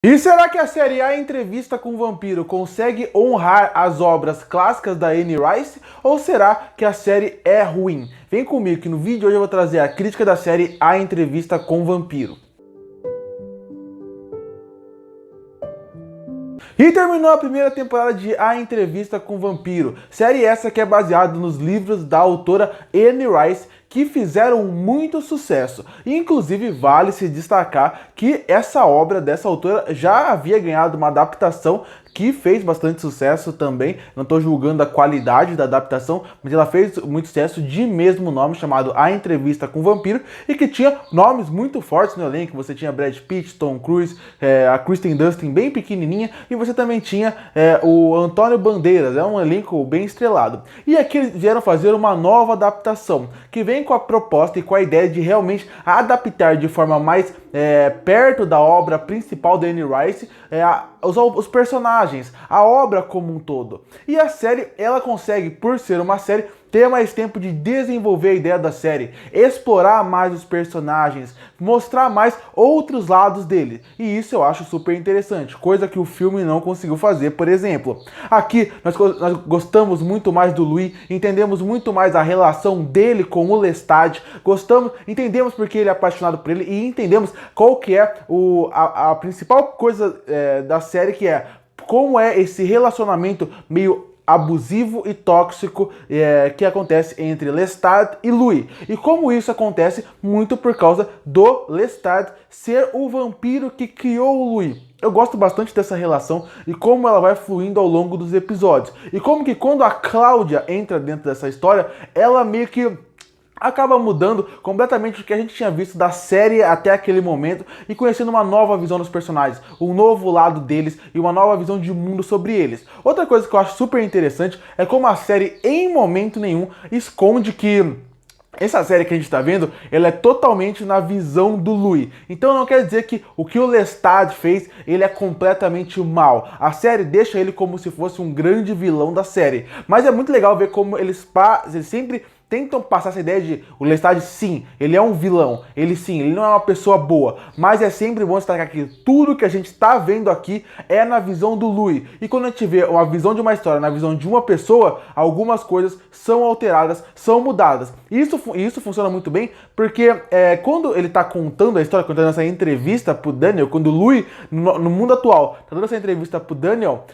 E será que a série A Entrevista com o Vampiro consegue honrar as obras clássicas da Anne Rice? Ou será que a série é ruim? Vem comigo que no vídeo de hoje eu vou trazer a crítica da série A Entrevista com o Vampiro. E terminou a primeira temporada de A Entrevista com o Vampiro, série essa que é baseada nos livros da autora Anne Rice, que fizeram muito sucesso. E, inclusive, vale se destacar que essa obra dessa autora já havia ganhado uma adaptação que fez bastante sucesso também. Não estou julgando a qualidade da adaptação, mas ela fez muito sucesso de mesmo nome, chamado A Entrevista com o Vampiro, e que tinha nomes muito fortes no elenco. Você tinha Brad Pitt, Tom Cruise, a Kristen Dunst bem pequenininha, e você também tinha o Antônio Bandeiras. É um elenco bem estrelado. E aqui eles vieram fazer uma nova adaptação, que vem com a proposta e com a ideia de realmente adaptar de forma mais perto da obra principal da Anne Rice os personagens, a obra como um todo. E a série, ela consegue, por ser uma série, ter mais tempo de desenvolver a ideia da série, explorar mais os personagens, mostrar mais outros lados dele. E isso eu acho super interessante, coisa que o filme não conseguiu fazer, por exemplo. Aqui nós gostamos muito mais do Louis, entendemos muito mais a relação dele com o Lestat, entendemos porque ele é apaixonado por ele e entendemos qual que é a principal coisa da série, que é como é esse relacionamento meio abusivo e tóxico que acontece entre Lestat e Louis. E como isso acontece muito por causa do Lestat ser o vampiro que criou o Louis. Eu gosto bastante dessa relação e como ela vai fluindo ao longo dos episódios. E como que quando a Cláudia entra dentro dessa história, ela meio que acaba mudando completamente o que a gente tinha visto da série até aquele momento e conhecendo uma nova visão dos personagens, um novo lado deles e uma nova visão de mundo sobre eles. Outra coisa que eu acho super interessante é como a série em momento nenhum esconde que essa série que a gente está vendo, ela é totalmente na visão do Louis. Então não quer dizer que o que o Lestat fez, ele é completamente mal. A série deixa ele como se fosse um grande vilão da série. Mas é muito legal ver como eles sempre tentam passar essa ideia de o Lestat, sim, ele é um vilão, ele não é uma pessoa boa, mas é sempre bom destacar que tudo que a gente está vendo aqui é na visão do Louis. E quando a gente vê uma visão de uma história na visão de uma pessoa, algumas coisas são alteradas, são mudadas. Isso funciona muito bem porque quando ele está contando a história, contando essa entrevista pro Daniel, quando o Louis, no mundo atual, tá dando essa entrevista pro Daniel,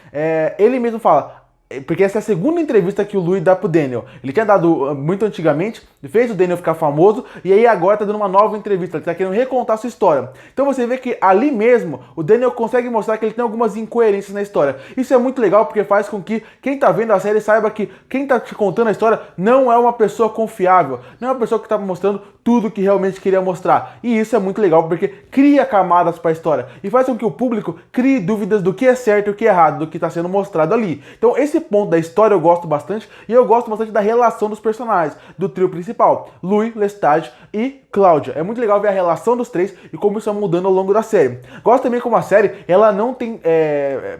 ele mesmo fala. Porque essa é a segunda entrevista que o Louis dá pro Daniel. Ele tinha dado muito antigamente, fez o Daniel ficar famoso, e aí agora tá dando uma nova entrevista, ele tá querendo recontar a sua história. Então você vê que ali mesmo, o Daniel consegue mostrar que ele tem algumas incoerências na história. Isso é muito legal porque faz com que quem tá vendo a série saiba que quem tá te contando a história não é uma pessoa confiável, não é uma pessoa que tá mostrando tudo que realmente queria mostrar. E isso é muito legal porque cria camadas pra história e faz com que o público crie dúvidas do que é certo e o que é errado, do que tá sendo mostrado ali. Então esse ponto da história eu gosto bastante, e eu gosto bastante da relação dos personagens, do trio principal, Louis, Lestat e Cláudia. É muito legal ver a relação dos três e como isso vai mudando ao longo da série. Gosto também como a série, ela não tem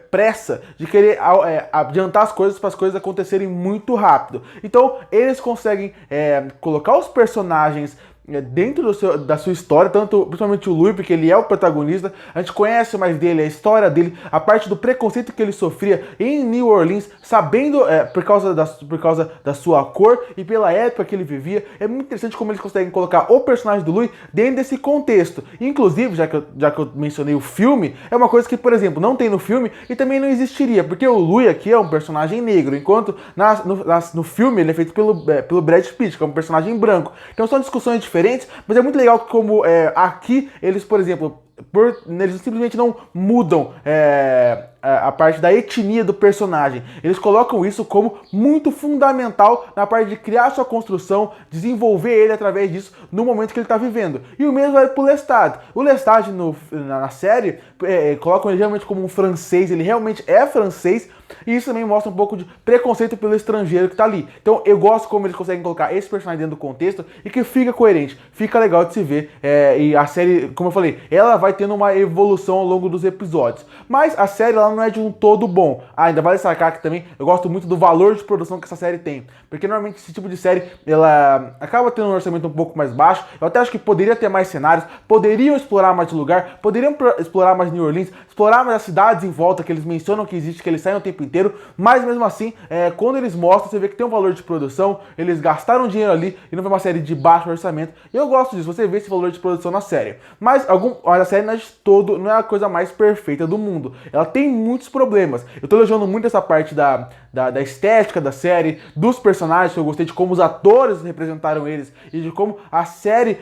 pressa de querer adiantar as coisas para as coisas acontecerem muito rápido. Então eles conseguem colocar os personagens dentro da sua história, principalmente o Louis, porque ele é o protagonista, a gente conhece mais dele, a história dele, a parte do preconceito que ele sofria em New Orleans, sabendo por causa da sua cor e pela época que ele vivia. É muito interessante como eles conseguem colocar o personagem do Louis dentro desse contexto. Inclusive, já que eu mencionei o filme, é uma coisa que, por exemplo, não tem no filme e também não existiria, porque o Louis aqui é um personagem negro, enquanto no filme ele é feito pelo Brad Pitt, que é um personagem branco. Então são discussões diferentes, mas é muito legal como aqui eles, por exemplo, eles simplesmente não mudam a parte da etnia do personagem. Eles colocam isso como muito fundamental na parte de criar sua construção, desenvolver ele através disso no momento que ele está vivendo. E o mesmo vale pro Lestat. O Lestat na série colocam ele realmente como um francês, ele realmente é francês, e isso também mostra um pouco de preconceito pelo estrangeiro que está ali. Então eu gosto como eles conseguem colocar esse personagem dentro do contexto e que fica coerente, fica legal de se ver. E a série, como eu falei, ela vai tendo uma evolução ao longo dos episódios. Mas a série ela não é de um todo bom. Ainda vale destacar que também eu gosto muito do valor de produção que essa série tem. Porque normalmente esse tipo de série ela acaba tendo um orçamento um pouco mais baixo. Eu até acho que poderia ter mais cenários, poderiam explorar mais lugar, poderiam explorar mais New Orleans, explorar mais as cidades em volta, que eles mencionam que existe, que eles saem o tempo inteiro, mas mesmo assim, quando eles mostram, você vê que tem um valor de produção, eles gastaram dinheiro ali e não foi uma série de baixo orçamento. E eu gosto disso, você vê esse valor de produção na série. Mas a série não é a coisa mais perfeita do mundo. Ela tem muitos problemas. Eu tô elogiando muito essa parte da estética da série, dos personagens, que eu gostei de como os atores representaram eles e de como a série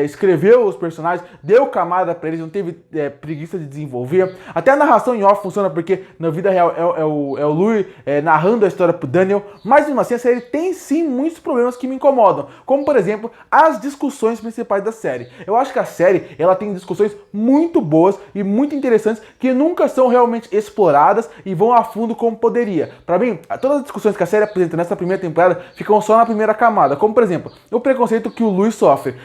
escreveu os personagens, deu camada pra eles, não teve preguiça de desenvolver. Até a narração em off funciona porque na vida real é o Louis narrando a história pro Daniel, mas mesmo assim a série tem sim muitos problemas que me incomodam, como por exemplo as discussões principais da série. Eu acho que a série ela tem discussões muito boas e muito interessantes que nunca são realmente exploradas e vão a fundo como poderia. Pra mim, todas as discussões que a série apresenta nessa primeira temporada ficam só na primeira camada, como por exemplo, o preconceito que o Louis sofre.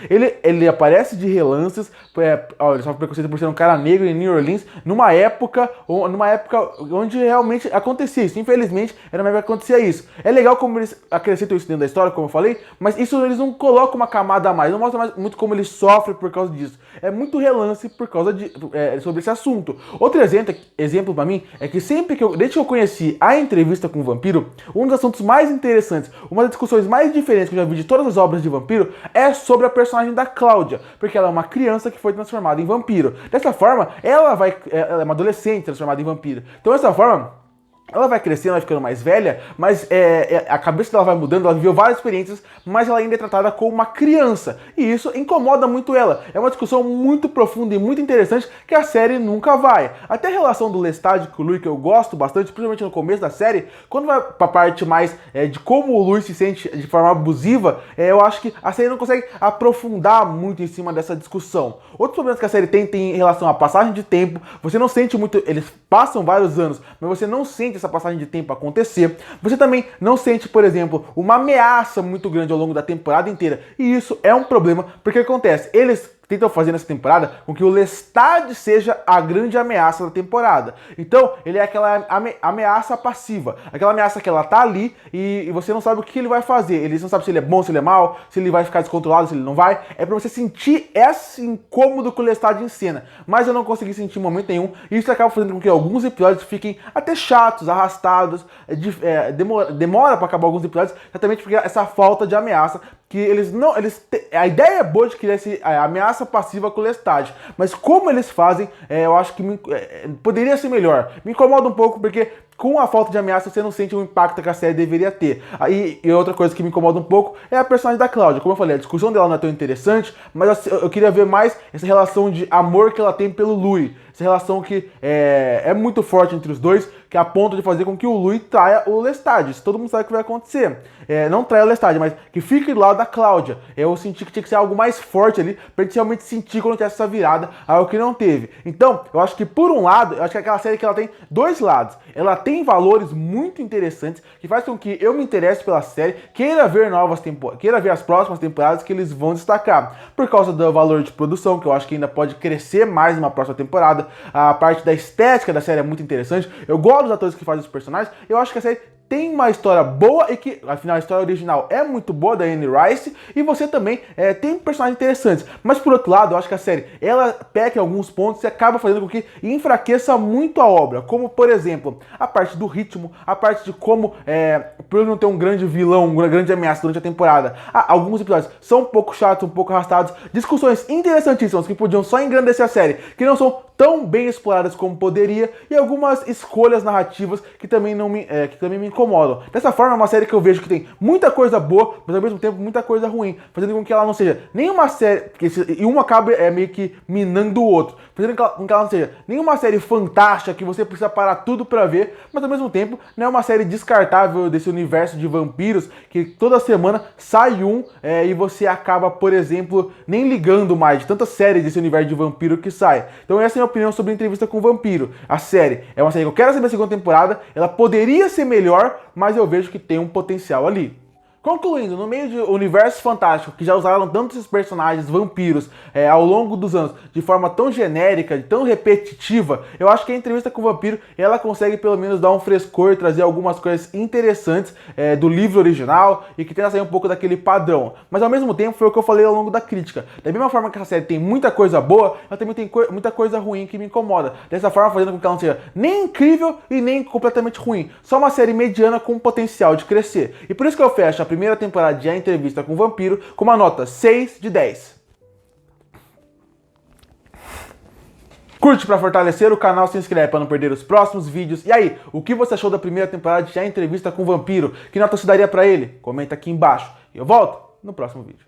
Ele aparece de relances, ele sofre preconceito por ser um cara negro em New Orleans, numa época onde realmente acontecia isso. Infelizmente, era uma época que acontecia isso. É legal como eles acrescentam isso dentro da história, como eu falei, mas isso eles não colocam uma camada a mais, não mostra mais muito como ele sofre por causa disso. É muito relance por causa sobre esse assunto. Outro exemplo pra mim é que desde que eu conheci a entrevista com o Vampiro, um dos assuntos mais interessantes, uma das discussões mais diferentes que eu já vi de todas as obras de vampiro é sobre a personagem da Cláudia, porque ela é uma criança que foi transformada em vampiro. Dessa forma, ela é uma adolescente transformada em vampiro. Então, dessa forma, ela vai crescendo, vai ficando mais velha, mas a cabeça dela vai mudando, ela viveu várias experiências, mas ela ainda é tratada como uma criança. E isso incomoda muito ela. É uma discussão muito profunda e muito interessante que a série nunca vai. Até a relação do Lestat com o Louis, que eu gosto bastante, principalmente no começo da série, quando vai pra parte mais de como o Louis se sente de forma abusiva, eu acho que a série não consegue aprofundar muito em cima dessa discussão. Outros problemas que a série tem em relação à passagem de tempo, você não sente muito, eles passam vários anos, mas você não sente essa passagem de tempo acontecer. Você também não sente, por exemplo, uma ameaça muito grande ao longo da temporada inteira. E isso é um problema, porque acontece, eles tentam fazer nessa temporada com que o Lestat seja a grande ameaça da temporada. Então, ele é aquela ameaça passiva, aquela ameaça que ela tá ali e você não sabe o que ele vai fazer. Ele não sabe se ele é bom, se ele é mau, se ele vai ficar descontrolado, se ele não vai. É pra você sentir esse incômodo que o Lestat em cena. Mas eu não consegui sentir em momento nenhum, e isso acaba fazendo com que alguns episódios fiquem até chatos, arrastados, demora pra acabar alguns episódios, exatamente porque essa falta de ameaça, que a ideia é boa de criar a ameaça passiva com o Lestat, mas como eles fazem, eu acho que poderia ser melhor. Me incomoda um pouco porque com a falta de ameaça você não sente o impacto que a série deveria ter. E outra coisa que me incomoda um pouco é a personagem da Cláudia. Como eu falei, a discussão dela não é tão interessante, mas eu queria ver mais essa relação de amor que ela tem pelo Louis. Essa relação que é muito forte entre os dois, que é a ponto de fazer com que o Louis traia o Lestat. Isso todo mundo sabe o que vai acontecer. Não traia o Lestat, mas que fique do lado da Cláudia. Eu senti que tinha que ser algo mais forte ali, pra gente realmente sentir quando tivesse essa virada, algo que não teve. Então, eu acho que por um lado, eu acho que é aquela série que ela tem dois lados. Ela tem valores muito interessantes, que faz com que eu me interesse pela série, queira ver as próximas temporadas que eles vão destacar. Por causa do valor de produção, que eu acho que ainda pode crescer mais numa próxima temporada. A parte da estética da série é muito interessante. Eu gosto dos atores que fazem os personagens. Eu acho que a série tem uma história boa e que, afinal, a história original é muito boa, da Anne Rice, e você também tem personagens interessantes. Mas, por outro lado, eu acho que a série, ela peca em alguns pontos e acaba fazendo com que enfraqueça muito a obra, como, por exemplo, a parte do ritmo, a parte de como, por não ter um grande vilão, uma grande ameaça durante a temporada, alguns episódios são um pouco chatos, um pouco arrastados, discussões interessantíssimas que podiam só engrandecer a série, que não são tão bem exploradas como poderia, e algumas escolhas narrativas que também me incomodam. Dessa forma, é uma série que eu vejo que tem muita coisa boa, mas ao mesmo tempo muita coisa ruim, fazendo com que ela não seja nenhuma série, e uma acaba meio que minando o outro, fazendo com que ela não seja nenhuma série fantástica que você precisa parar tudo pra ver, mas ao mesmo tempo não é uma série descartável desse universo de vampiros, que toda semana sai e você acaba, por exemplo, nem ligando mais de tantas séries desse universo de vampiro que sai. Então essa é a minha opinião sobre a Entrevista com o Vampiro. A série é uma série que eu quero saber a segunda temporada, ela poderia ser melhor, mas eu vejo que tem um potencial ali. Concluindo, no meio de universo fantástico, que já usaram tantos esses personagens vampiros ao longo dos anos, de forma tão genérica, tão repetitiva, eu acho que a entrevista com o vampiro, ela consegue pelo menos dar um frescor, trazer algumas coisas interessantes do livro original e que tenta sair um pouco daquele padrão. Mas ao mesmo tempo foi o que eu falei ao longo da crítica. Da mesma forma que essa série tem muita coisa boa, ela também tem muita coisa ruim que me incomoda. Dessa forma, fazendo com que ela não seja nem incrível e nem completamente ruim. Só uma série mediana com potencial de crescer. E por isso que eu fecho a primeira temporada de A Entrevista com o Vampiro com uma nota 6 de 10. Curte para fortalecer o canal, se inscreve para não perder os próximos vídeos. E aí, o que você achou da primeira temporada de A Entrevista com o Vampiro? Que nota você daria para ele? Comenta aqui embaixo. E eu volto no próximo vídeo.